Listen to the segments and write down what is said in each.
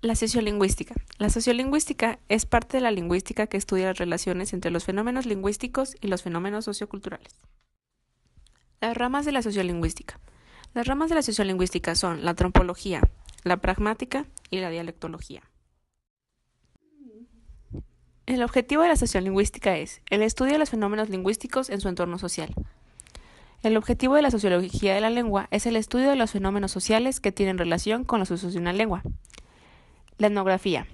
La sociolingüística. La sociolingüística es parte de la lingüística que estudia las relaciones entre los fenómenos lingüísticos y los fenómenos socioculturales. Las ramas de la sociolingüística. Las ramas de la sociolingüística son la antropología, la pragmática y la dialectología. El objetivo de la sociolingüística es el estudio de los fenómenos lingüísticos en su entorno social. El objetivo de la sociología de la lengua es el estudio de los fenómenos sociales que tienen relación con los usos de una lengua. La etnografía.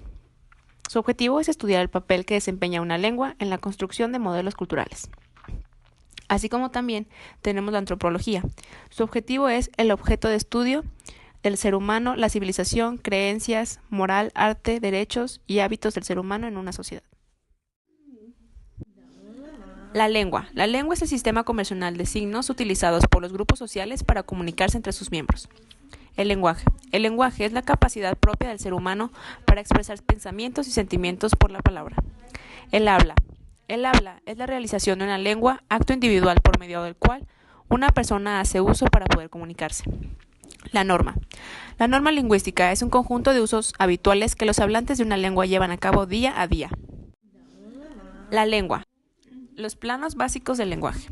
Su objetivo es estudiar el papel que desempeña una lengua en la construcción de modelos culturales. Así como también tenemos la antropología. Su objetivo es el objeto de estudio del ser humano, la civilización, creencias, moral, arte, derechos y hábitos del ser humano en una sociedad. La lengua. La lengua es el sistema convencional de signos utilizados por los grupos sociales para comunicarse entre sus miembros. El lenguaje. El lenguaje es la capacidad propia del ser humano para expresar pensamientos y sentimientos por la palabra. El habla. El habla es la realización de una lengua, acto individual por medio del cual una persona hace uso para poder comunicarse. La norma. La norma lingüística es un conjunto de usos habituales que los hablantes de una lengua llevan a cabo día a día. La lengua. Los planos básicos del lenguaje.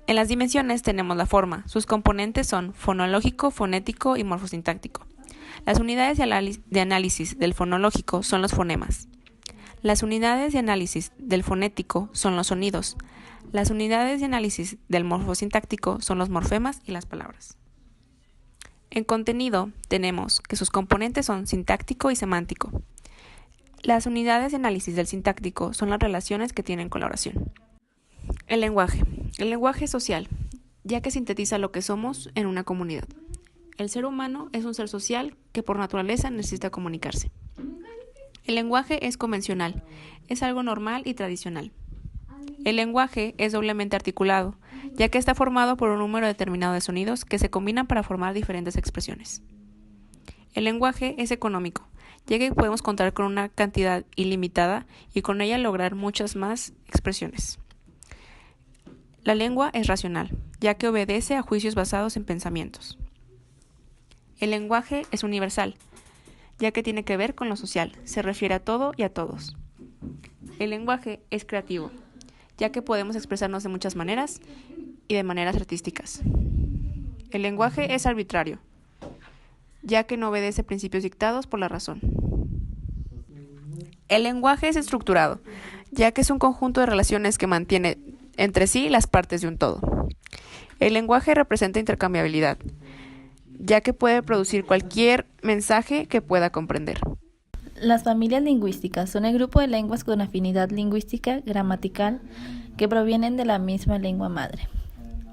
En las dimensiones tenemos la forma. Sus componentes son fonológico, fonético y morfosintáctico. Las unidades de análisis del fonológico son los fonemas. Las unidades de análisis del fonético son los sonidos. Las unidades de análisis del morfosintáctico son los morfemas y las palabras. En contenido tenemos que sus componentes son sintáctico y semántico. Las unidades de análisis del sintáctico son las relaciones que tienen con la oración. El lenguaje. El lenguaje es social, ya que sintetiza lo que somos en una comunidad. El ser humano es un ser social que por naturaleza necesita comunicarse. El lenguaje es convencional, es algo normal y tradicional. El lenguaje es doblemente articulado, ya que está formado por un número determinado de sonidos que se combinan para formar diferentes expresiones. El lenguaje es económico, ya que podemos contar con una cantidad ilimitada y con ella lograr muchas más expresiones. La lengua es racional, ya que obedece a juicios basados en pensamientos. El lenguaje es universal, ya que tiene que ver con lo social, se refiere a todo y a todos. El lenguaje es creativo, ya que podemos expresarnos de muchas maneras y de maneras artísticas. El lenguaje es arbitrario, ya que no obedece principios dictados por la razón. El lenguaje es estructurado, ya que es un conjunto de relaciones que mantiene entre sí las partes de un todo. El lenguaje representa intercambiabilidad, ya que puede producir cualquier mensaje que pueda comprender. Las familias lingüísticas son el grupo de lenguas con afinidad lingüística gramatical que provienen de la misma lengua madre.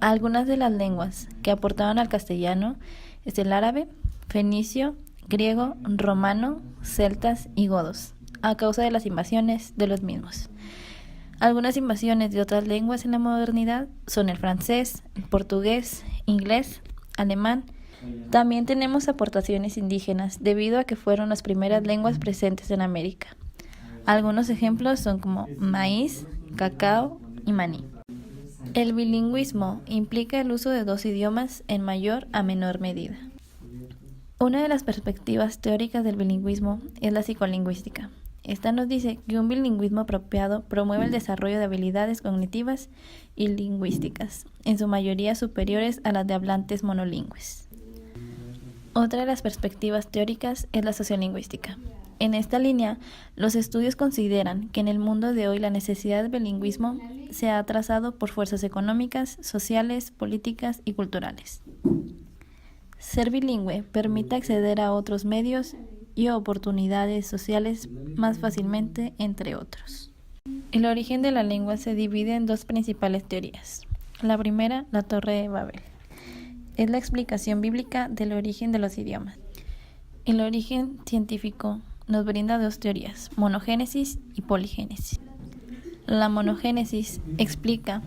Algunas de las lenguas que aportaron al castellano es el árabe, fenicio, griego, romano, celtas y godos, a causa de las invasiones de los mismos. Algunas invasiones de otras lenguas en la modernidad son el francés, el portugués, inglés, alemán. También tenemos aportaciones indígenas, debido a que fueron las primeras lenguas presentes en América. Algunos ejemplos son como maíz, cacao y maní. El bilingüismo implica el uso de dos idiomas en mayor a menor medida. Una de las perspectivas teóricas del bilingüismo es la psicolingüística. Esta nos dice que un bilingüismo apropiado promueve el desarrollo de habilidades cognitivas y lingüísticas, en su mayoría superiores a las de hablantes monolingües. Otra de las perspectivas teóricas es la sociolingüística. En esta línea, los estudios consideran que en el mundo de hoy la necesidad del bilingüismo se ha atrasado por fuerzas económicas, sociales, políticas y culturales. Ser bilingüe permite acceder a otros medios y oportunidades sociales más fácilmente, entre otros. El origen de la lengua se divide en dos principales teorías. La primera, la Torre de Babel, es la explicación bíblica del origen de los idiomas. El origen científico nos brinda dos teorías, monogénesis y poligénesis. La monogénesis explica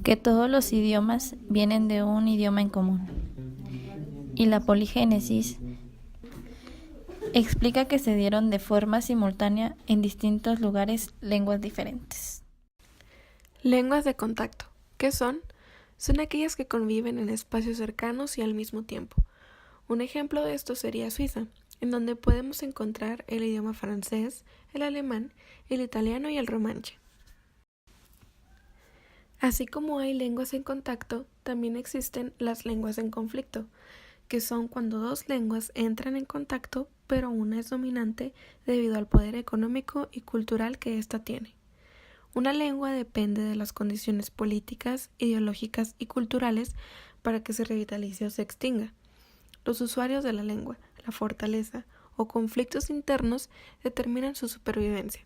que todos los idiomas vienen de un idioma en común, y la poligénesis explica que se dieron de forma simultánea en distintos lugares lenguas diferentes. Lenguas de contacto. ¿Qué son? Son aquellas que conviven en espacios cercanos y al mismo tiempo. Un ejemplo de esto sería Suiza, en donde podemos encontrar el idioma francés, el alemán, el italiano y el romanche. Así como hay lenguas en contacto, también existen las lenguas en conflicto, que son cuando dos lenguas entran en contacto, pero una es dominante debido al poder económico y cultural que ésta tiene. Una lengua depende de las condiciones políticas, ideológicas y culturales para que se revitalice o se extinga. Los usuarios de la lengua, la fortaleza o conflictos internos determinan su supervivencia.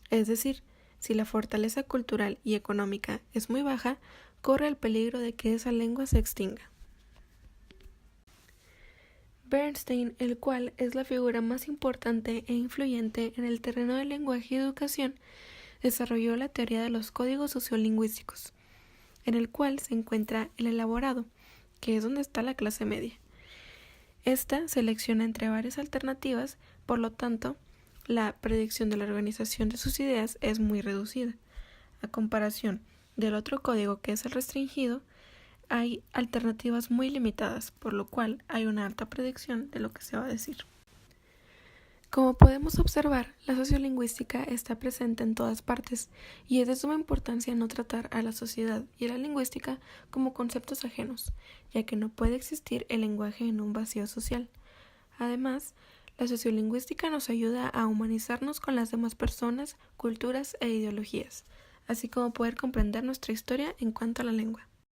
Es decir, si la fortaleza cultural y económica es muy baja, corre el peligro de que esa lengua se extinga. Bernstein, el cual es la figura más importante e influyente en el terreno del lenguaje y educación, desarrolló la teoría de los códigos sociolingüísticos, en el cual se encuentra el elaborado, que es donde está la clase media. Esta selecciona entre varias alternativas, por lo tanto, la predicción de la organización de sus ideas es muy reducida. A comparación del otro código, que es el restringido, hay alternativas muy limitadas, por lo cual hay una alta predicción de lo que se va a decir. Como podemos observar, la sociolingüística está presente en todas partes y es de suma importancia no tratar a la sociedad y a la lingüística como conceptos ajenos, ya que no puede existir el lenguaje en un vacío social. Además, la sociolingüística nos ayuda a humanizarnos con las demás personas, culturas e ideologías, así como poder comprender nuestra historia en cuanto a la lengua.